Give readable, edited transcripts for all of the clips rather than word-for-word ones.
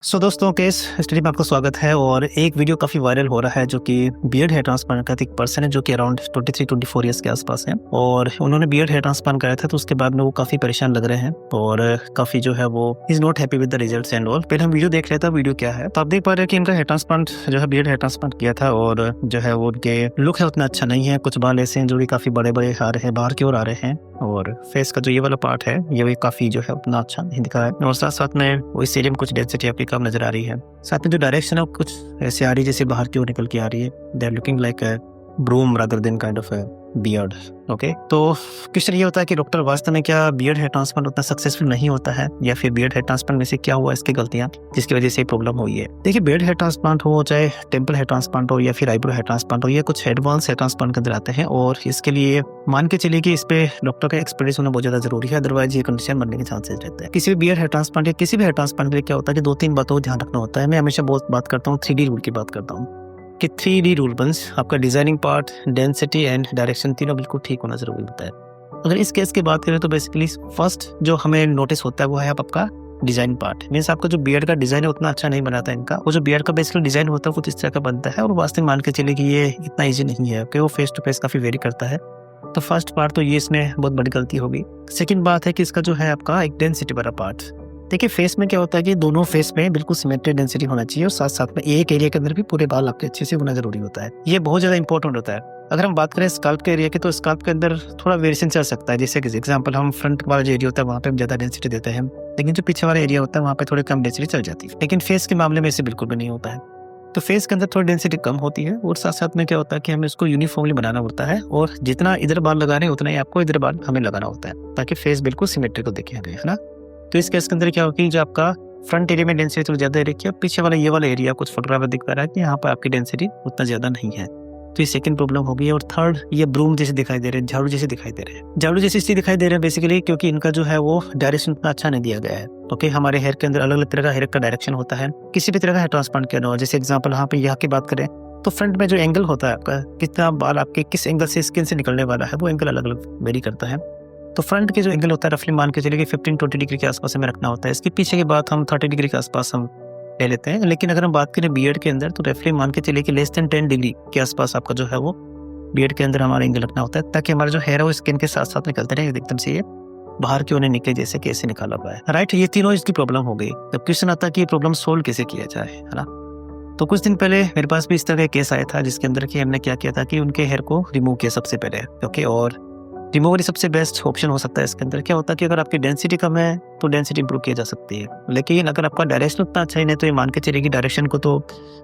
दोस्तों के इस स्टडी में आपका स्वागत है। और एक वीडियो काफ़ी वायरल हो रहा है जो कि बियर्ड हेयर ट्रांसप्लांट का एक पर्सन है जो कि अराउंड 23-24 ईयर्स के आसपास है और उन्होंने बियर्ड हेयर ट्रांसप्लांट कराया था। तो उसके बाद में वो काफ़ी परेशान लग रहे हैं और काफ़ी जो है वो is not happy with the results and all. पहले हम वीडियो देख लेते हैं वीडियो क्या है। तो आप देख पा रहे हैं कि इनका हेयर ट्रांसप्लांट जो है बियर्ड हेयर ट्रांसप्लांट किया था और जो है वो उनके लुक है उतना अच्छा नहीं है। कुछ बाल ऐसे हैं जो कि काफ़ी बड़े बड़े आ रहे हैं, बाहर की ओर आ रहे हैं और फेस का जो ये वाला पार्ट है ये भी काफ़ी जो है उतना अच्छा नहीं दिखा है और साथ साथ में वो इस एरिया में कुछ डेंसिटी आपकी कम नजर आ रही है। साथ में जो डायरेक्शन है वो कुछ ऐसे आ रही है जैसे बाहर की ओर निकल के आ रही है। They are looking like a broom rather than kind of a beard. Okay, तो क्वेश्चन ये होता है कि डॉक्टर वास्तव में क्या बियर्ड हेयर ट्रांसप्लांट उतना सक्सेसफुल नहीं होता है या फिर बियर्ड हेयर ट्रांसप्लांट में से क्या हुआ इसकी गलतियां जिसकी वजह से प्रॉब्लम हुई है। देखिए, बियर्ड हेयर ट्रांसप्लांट हो चाहे टेम्पल हेयर ट्रांसप्लांट हो या फिर आईब्रो हेयर ट्रांसप्लांट हो, ये कुछ एडवांस हेयर ट्रांसप्लांट के अंदर आते हैं और इसके लिए मान के चलिए कि इस पे डॉक्टर का एक्सपर्टीज होना बहुत ज्यादा जरूरी है, अदरवाइज ये कंडीशन बनने के चांसेस रहते हैं। किसी भी बियर्ड हेयर ट्रांसप्लांट या किसी भी हेयर ट्रांसप्लांट के लिए क्या होता है कि 2-3 बातों को ध्यान रखना होता है। मैं हमेशा बहुत बात करता हूँ 3D रूल की बात करता हूँ कि 3D रूल बंस आपका designing part, density and direction तीनों बिल्कुल ठीक होना जरूरी होता है। अगर इस केस की बात करें तो बेसिकली फर्स्ट जो हमें नोटिस होता है वो है आपका डिजाइन पार्ट। मीन्स आपका जो बियर्ड का डिजाइन है उतना अच्छा नहीं बनाता इनका। वो जो बियर्ड का बेसिकली डिजाइन होता है कुछ इस तरह का बनता है और वास्तव में मान के चलिए कि ये इतना ईजी नहीं है कि वो फेस टू फेस काफी वेरी करता है। तो फर्स्ट पार्ट तो ये इसमें बहुत बड़ी गलती होगी। सेकंड बात है कि इसका जो है आपका एक डेंसिटी वाला पार्ट। देखिए, फेस में क्या होता है कि दोनों फेस में बिल्कुल सिमेट्रिक डेंसिटी होना चाहिए और साथ साथ में एक एरिया के अंदर भी पूरे बाल आपके अच्छे से होना जरूरी होता है। ये बहुत ज्यादा इंपॉर्टेंट होता है। अगर हम बात करें स्काल्प के एरिया की तो स्काल्प के अंदर थोड़ा वेरिएशन चल सकता है। जैसे कि एग्जांपल हम फ्रंट वाला जो एरिया होता है वहाँ पे हम ज्यादा डेंसिटी देते हैं, लेकिन जो पीछे वाला एरिया होता है वहाँ पे थोड़ी कम डेंसिटी चल जाती है। लेकिन फेस के मामले में ऐसे बिल्कुल भी नहीं होता है। तो फेस के अंदर थोड़ी डेंसिटी कम होती है और साथ साथ में क्या होता है कि हमें इसको यूनिफॉर्मली बनाना होता है और जितना इधर बाल लगा रहे हैं उतना ही आपको इधर बाल हमें लगाना होता है ताकि फेस बिल्कुल सिमेट्रिकल दिखे हमें, है ना। तो इस केस के अंदर क्या होगी, जो आपका फ्रंट एरिया में डेंसिटी थोड़ी ज्यादा रखी है, पीछे वाला ये वाला एरिया कुछ फोटोग्राफ दिख रहा है कि यहाँ पर आपकी डेंसिटी उतना ज्यादा नहीं है। तो ये सेकंड प्रॉब्लम होगी। और थर्ड, ये ब्रूम जैसे दिखाई दे रहे हैं, झाड़ू जैसे दिखाई दे रहे हैं। झाड़ू जैसे इसलिए दिखाई दे रहे हैं बेसिकली क्योंकि इनका जो है वो डायरेक्शन उतना अच्छा नहीं दिया गया है। ओके, हमारे हेयर के अंदर अलग अलग तरह का हेयर का डायरेक्शन होता है किसी भी तरह का हेयर ट्रांसप्लांट किया हो। जैसे एग्जाम्पल यहाँ की बात करें तो फ्रंट में जो एंगल होता है आपका, कितना बाल आपके किस एंगल से स्किन से निकलने वाला है, वो एंगल अलग अलग वेरी करता है। तो फ्रंट के जो एंगल होता है रफली मान के चलिए कि 15-20 डिग्री के आसपास हमें रखना होता है। इसके पीछे की बात हम 30 डिग्री के आसपास हम ले लेते हैं। लेकिन अगर हम बात करें बियर्ड के अंदर तो रफली मान के चलिए कि लेस देन 10 डिग्री के आसपास आपका जो है वो बियर्ड के अंदर हमारा एंगल रखना होता है ताकि हमारा जो हेयर है वो स्किन के साथ साथ निकलते रहे, एकदम से ये बाहर की ओर निकले जैसे कैसे निकाला हुआ है, राइट। ये तीनों इसकी प्रॉब्लम हो गई। जब क्वेश्चन आता है कि ये प्रॉब्लम सोल्व कैसे किया जाए, है ना। तो कुछ दिन पहले मेरे पास भी इस तरह का केस आया था जिसके अंदर कि हमने क्या किया था कि उनके हेयर को रिमूव किया सबसे पहले। ओके, और रिमूवर सबसे बेस्ट ऑप्शन हो सकता है। इसके अंदर क्या होता है कि अगर आपकी डेंसिटी कम है तो डेंसिटी इंप्रूव की जा सकती है, लेकिन अगर आपका डायरेक्शन उतना अच्छा ही नहीं तो ये मान के चलिए कि डायरेक्शन को तो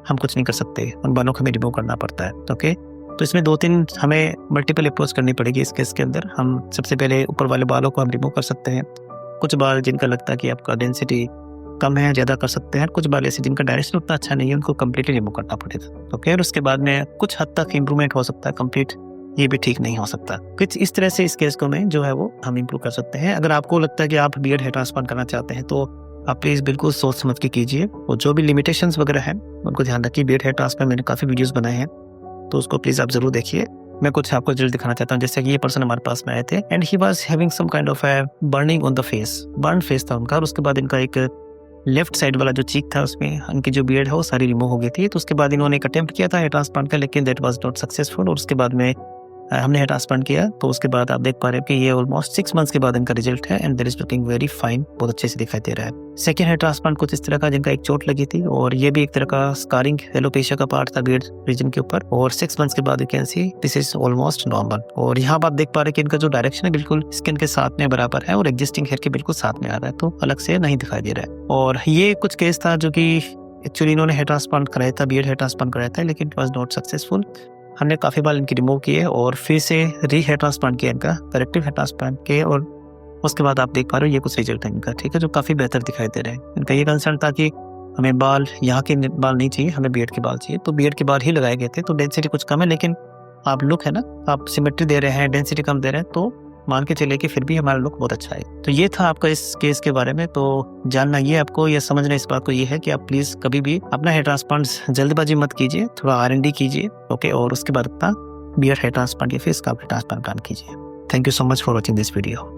हम कुछ नहीं कर सकते, उन बालों को हमें रिमूव करना पड़ता है। ओके, तो इसमें 2-3 हमें मल्टीपल अप्रोच करनी पड़ेगी। इस केस के अंदर हम सबसे पहले ऊपर वाले बालों को हम रिमूव कर सकते हैं। कुछ बाल जिनका लगता है कि आपका डेंसिटी कम है ज़्यादा कर सकते हैं। कुछ बाल ऐसे जिनका डायरेक्शन उतना अच्छा नहीं है उनको कम्प्लीटली रिमूव करना पड़ेगा। ओके, और उसके बाद में कुछ हद तक इम्प्रूवमेंट हो सकता है, कंप्लीट ये भी ठीक नहीं हो सकता। कुछ इस तरह से इस केस को में जो है वो हम इम्प्रूव कर सकते हैं। अगर आपको लगता है कि आप बियर्ड हेयर ट्रांसप्लांट करना चाहते हैं तो आप प्लीज़ बिल्कुल सोच समझ के कीजिए और जो भी लिमिटेशंस वगैरह हैं उनको ध्यान रखिए। बियर्ड हेयर ट्रांसप्लांट मैंने काफ़ी वीडियोज़ बनाए हैं तो उसको प्लीज़ आप जरूर देखिए। मैं कुछ आपको जल्द दिखाना चाहता हूँ। जैसे कि ये पर्सन हमारे पास में आए थे and he was having some kind of a burning on the face, burn face था उनका। और उसके बाद इनका एक लेफ्ट साइड वाला जो चीक था उसमें उनकी जो बियर्ड है वो सारी रिमूव हो गई थी। तो उसके बाद इन्होंने एक अटेम्प्ट किया था हेयर ट्रांसप्लांट का, लेकिन दैट वाज नॉट सक्सेसफुल। और उसके बाद में हमने हेयर ट्रांसप्लांट किया तो उसके बाद आप देख पा रहे हो कि ये ऑलमोस्ट 6 मंथ्स के बाद इनका रिजल्ट है and there is looking very fine, बहुत अच्छे से दिखाई दे रहा है। सेकंड हेयर ट्रांसप्लांट कुछ इस तरह का जिनका एक चोट लगी थी और ये भी एक तरह का स्कारिंग एलोपेशिया का पार्ट था बियर्ड रीजन के ऊपर, और 6 मंथ्स के बाद you can see this is almost normal. और यहाँ आप देख पा रहे हैं कि इनका जो डायरेक्शन है बिल्कुल स्किन के साथ में बराबर है और एग्जिस्टिंग हेयर के बिल्कुल साथ में आ रहा है, तो अलग से नहीं दिखाई दे रहा है। और ये कुछ केस था जो कि एक्चुअली इन्होंने हेयर ट्रांसप्लांट कराया था, बियर्ड हेयर ट्रांसप्लांट कराया था, लेकिन इट वाज नॉट सक्सेसफुल। हमने काफ़ी बाल इनकी रिमूव किए और फिर से री हेयर ट्रांसप्लांट किया इनका, करेक्टिव हेयर ट्रांसप्लांट किए और उसके बाद आप देख पा रहे हो ये कुछ रिजल्ट है इनका, ठीक है, जो काफ़ी बेहतर दिखाई दे रहे हैं। इनका ये कंसर्न था कि हमें बाल यहाँ के बाल नहीं चाहिए, हमें बियर्ड के बाल चाहिए, तो बियर्ड के बाल ही लगाए गए थे। तो डेंसिटी कुछ कम है लेकिन आप लुक है ना, आप सिमेट्री दे रहे हैं, डेंसिटी कम दे रहे हैं, तो मान के चले कि फिर भी हमारा लुक बहुत अच्छा है। तो ये था आपका इस केस के बारे में। तो जानना ये आपको या समझना इस बात को ये है कि आप प्लीज़ कभी भी अपना हेयर ट्रांसप्लांट जल्दबाजी मत कीजिए, थोड़ा R&D कीजिए। ओके, और उसके बाद अपना बियर्ड हेयर ट्रांसप्लांट या फिर स्काल्प हेयर ट्रांसप्लांट कीजिए। Thank you so much for watching this video.